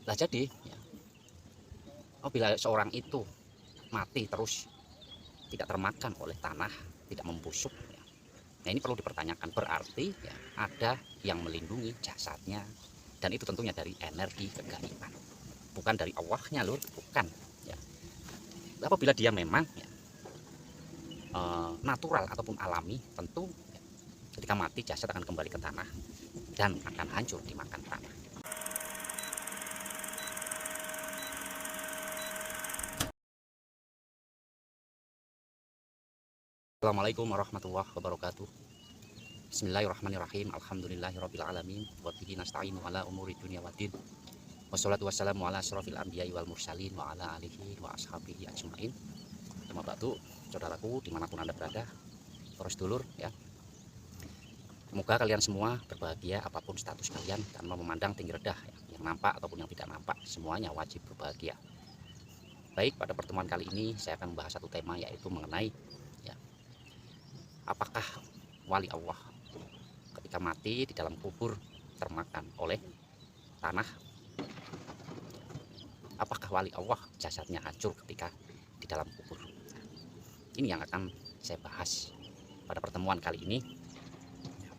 Nah jadi ya, apabila seorang itu mati terus tidak termakan oleh tanah, tidak membusuk ya. Nah ini perlu dipertanyakan, berarti ya, ada yang melindungi jasadnya, dan itu tentunya dari energi kegaiban, bukan dari Allahnya lur, bukan ya. Apabila dia memang ya, natural ataupun alami, tentu ya, ketika mati jasad akan kembali ke tanah dan akan hancur dimakan tanah. Assalamualaikum warahmatullahi wabarakatuh. Bismillahirrahmanirrahim. Alhamdulillahirrabbilalamin. Wa bihi nasta'inu ala umuri dunia waddin. Wassalatu wassalamu ala asyrafil anbiya'i wal mursalin wa ala alihi wa ashabihi ajmain. Amma ba'du, saudaraku dimanapun Anda berada, terus dulur ya. Semoga kalian semua berbahagia apapun status kalian, tanpa memandang tinggi rendah ya. Yang nampak ataupun yang tidak nampak, semuanya wajib berbahagia. Baik, pada pertemuan kali ini saya akan membahas satu tema, yaitu mengenai ya, apakah wali Allah ketika mati di dalam kubur termakan oleh tanah? Apakah wali Allah jasadnya hancur ketika di dalam kubur? Ini yang akan saya bahas pada pertemuan kali ini.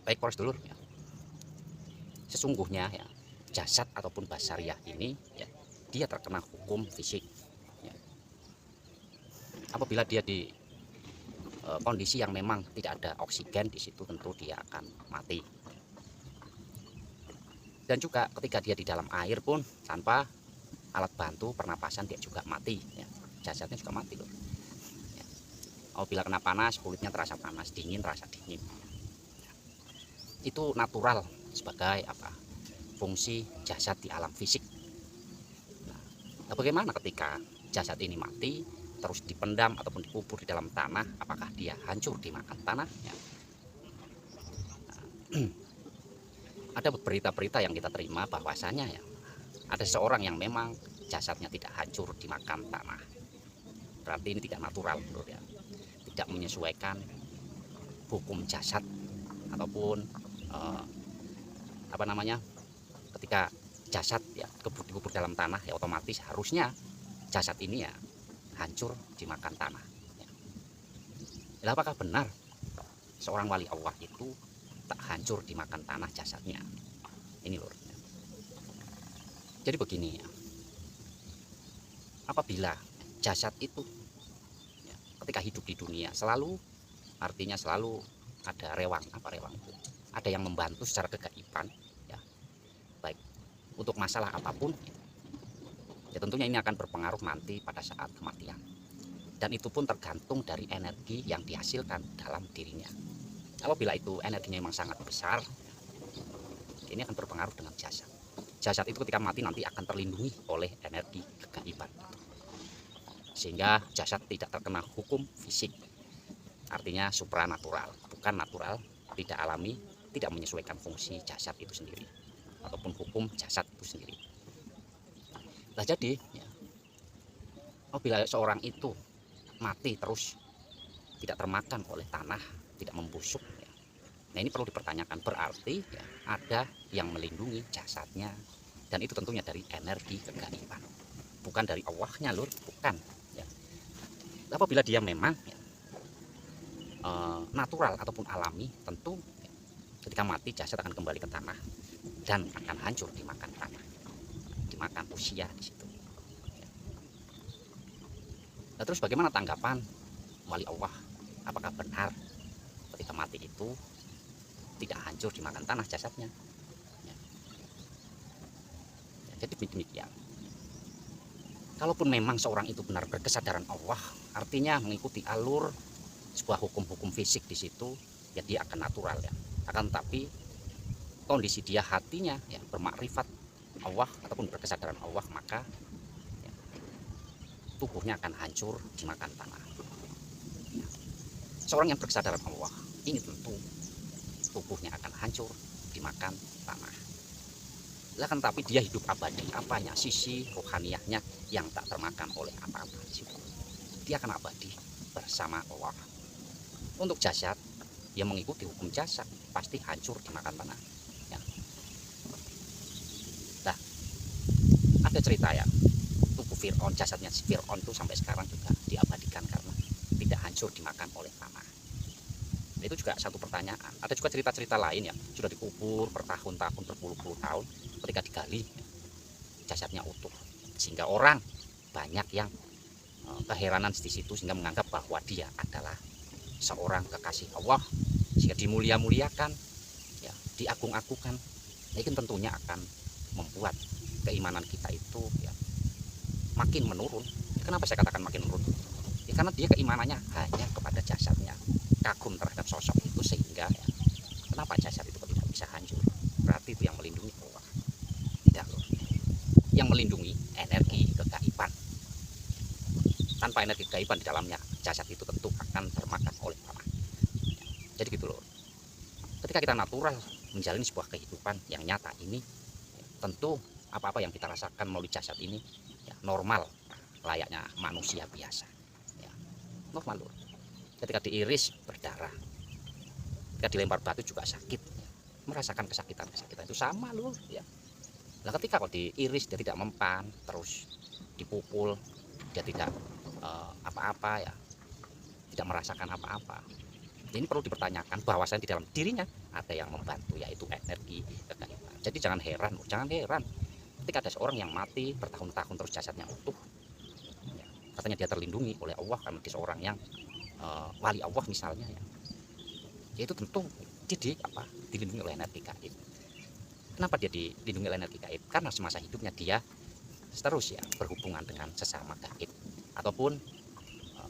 Baik para sedulur ya, sesungguhnya ya, jasad ataupun basariah ini ya, dia terkena hukum fisik ya. Apabila dia di kondisi yang memang tidak ada oksigen di situ, tentu dia akan mati. Dan juga ketika dia di dalam air pun tanpa alat bantu pernapasan, dia juga mati ya. Jasadnya juga mati loh ya. Apabila kena panas, kulitnya terasa panas, dingin terasa dingin ya. Itu natural sebagai apa, fungsi jasad di alam fisik. Nah, bagaimana ketika jasad ini mati terus dipendam ataupun dikubur di dalam tanah, apakah dia hancur dimakan tanah ya? Nah, ada berita-berita yang kita terima bahwasanya ya, ada seorang yang memang jasadnya tidak hancur dimakan tanah. Berarti ini tidak natural menurut ya, tidak menyesuaikan hukum jasad ataupun apa namanya, ketika jasad ya dikubur dalam tanah ya, otomatis harusnya jasad ini ya hancur dimakan tanah ya. Apakah benar seorang wali Allah itu tak hancur dimakan tanah jasadnya? Ini lur ya. Jadi begini ya, apabila jasad itu ya, ketika hidup di dunia selalu, artinya selalu ada rewang, apa rewang itu, ada yang membantu secara kegaiban ya, baik untuk masalah apapun ya, tentunya ini akan berpengaruh nanti pada saat kematian, dan itu pun tergantung dari energi yang dihasilkan dalam dirinya. Apabila itu energinya memang sangat besar, ini akan berpengaruh dengan jasad. Jasad itu ketika mati nanti akan terlindungi oleh energi kegaiban, sehingga jasad tidak terkena hukum fisik, artinya supranatural, bukan natural, tidak alami, tidak menyesuaikan fungsi jasad itu sendiri ataupun hukum jasad itu sendiri. Nah jadi ya, apabila seorang itu mati terus tidak termakan oleh tanah, tidak membusuk ya, nah ini perlu dipertanyakan, berarti ya, ada yang melindungi jasadnya, dan itu tentunya dari energi kegaiban, bukan dari Allahnya lur, bukan ya. Apabila dia memang ya, natural ataupun alami, tentu ya, ketika mati jasad akan kembali ke tanah dan akan hancur dimakan tanah, dimakan usia di situ. Nah, terus bagaimana tanggapan wali Allah? Apakah benar ketika mati itu tidak hancur dimakan tanah jasadnya? Ya. Ya, jadi demikian. Kalaupun memang seorang itu benar berkesadaran Allah, artinya mengikuti alur sebuah hukum-hukum fisik di situ, ya dia akan natural ya. Akan tapi kondisi dia hatinya ya bermakrifat Allah ataupun berkesadaran Allah, maka ya, tubuhnya akan hancur dimakan tanah. Ya. Seorang yang berkesadaran Allah ini tentu tubuhnya akan hancur dimakan tanah. Akan tapi dia hidup abadi, apanya, sisi rohaniyahnya yang tak termakan oleh apa-apa di situ. Dia akan abadi bersama Allah. Untuk jasad, dia mengikuti hukum jasad, pasti hancur dimakan tanah. Ya. Nah, ada ada cerita ya, tubuh Fir'aun, jasadnya si Fir'aun itu sampai sekarang juga diabadikan karena tidak hancur dimakan oleh tanah. Itu juga satu pertanyaan. Ada juga cerita-cerita lain ya, sudah dikubur bertahun-tahun, berpuluh-puluh tahun, ketika digali jasadnya utuh, sehingga orang banyak yang keheranan di situ, sehingga menganggap bahwa dia adalah seorang kekasih Allah, sehingga dimulia-muliakan ya, diagung-agungkan. Nah, ini tentunya akan membuat keimanan kita itu ya makin menurun. Kenapa saya katakan makin menurun? Ya, karena dia keimanannya hanya kepada jasadnya, kagum terhadap sosok itu, sehingga ya, kenapa jasad itu tidak bisa hancur? Berarti itu yang melindungi Allah. Tidak loh. Yang melindungi energi kegaiban. Tanpa energi kegaiban di dalamnya, jasad itu tentu akan termakan oleh tanah. Jadi gitu loh. Ketika kita natural menjalani sebuah kehidupan yang nyata ini, ya, tentu apa-apa yang kita rasakan melalui jasad ini ya, normal, layaknya manusia biasa. Ya, normal loh. Ketika diiris berdarah, ketika dilempar batu juga sakit, ya. Merasakan kesakitan itu sama loh. Ya. Nah, ketika kalau diiris dia tidak mempan, terus dipukul dia tidak apa-apa ya, tidak merasakan apa-apa. Ini perlu dipertanyakan bahwasanya di dalam dirinya ada yang membantu, yaitu energi kegaiban. Jadi jangan heran ketika ada seorang yang mati bertahun-tahun terus jasadnya utuh, ya, katanya dia terlindungi oleh Allah karena dia seorang yang wali Allah misalnya, ya. Yaitu tentu dia dilindungi oleh energi gaib. Kenapa dia dilindungi oleh energi gaib? Karena semasa hidupnya dia terus ya berhubungan dengan sesama gaib, ataupun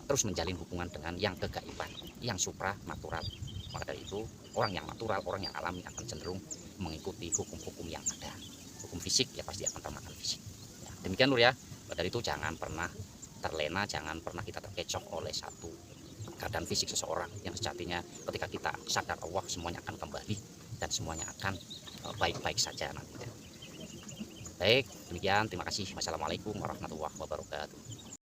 terus menjalin hubungan dengan yang kegaiban, yang supranatural. Maka dari itu orang yang natural, orang yang alami akan cenderung mengikuti hukum-hukum yang ada. Hukum fisik ya pasti akan termakan fisik. Ya, demikian Lur ya. Maka dari itu jangan pernah terlena, jangan pernah kita terkecoh oleh satu keadaan fisik seseorang, yang sejatinya ketika kita sadar Allah semuanya akan kembali dan semuanya akan baik-baik saja nantinya. Baik, demikian, terima kasih. Wassalamualaikum warahmatullahi wabarakatuh.